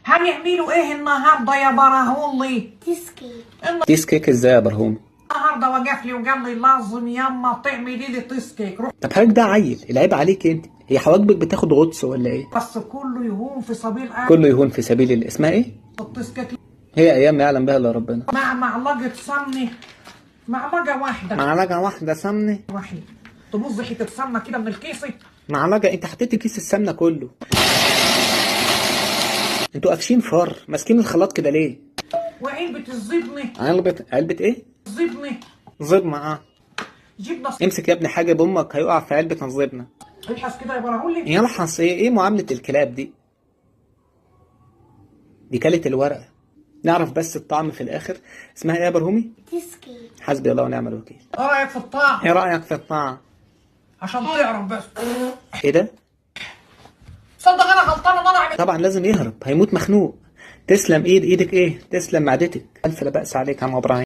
هنعملوا ايه النهارده يا براهولي؟ تيس كيك ازاي يا برهومي؟ النهارده وقف لي وقال لي لازم يما تعملي لي تيس كيك. روح طب حضرتك ده عيل، العيب عليك انت. هي حواجبك بتاخد غطس ولا ايه؟ بس كله يهون في سبيل كله يهون في سبيل الله. اسمها ايه؟ التيس كيك هي ايام ما يعلم بها الا ربنا. مع معلقه سمنه، معلقه واحده معلقه واحده سمنه. واحد تبص حته سمنه كده من الكيسه. معلقه؟ انت حطيت كيس السمنه كله. انتوا قافشين فار ماسكين الخلاط كده ليه؟ وعلبه الزبنه. علبه ايه؟ زبنه. زبنه جبنه. امسك يا ابني حاجه بامك هيقع في علبه الزبنه. الحس كده يا براهولي. يلحس ايه معامله الكلاب دي؟ دي كلت الورقه. نعرف بس الطعم في الاخر. اسمها ايه يا برهومي؟ تسكي. حسبي الله ونعم الوكيل. ايه رايك في الطعم؟ ايه رايك في الطعم؟ عشان تعرف بس. ايه ده؟ صدق انا غلطان ان انا عملت. طبعا لازم يهرب، هيموت مخنوق. تسلم ايدك ايه؟ تسلم معدتك. الف لا بأس عليك يا عم ابراهيم.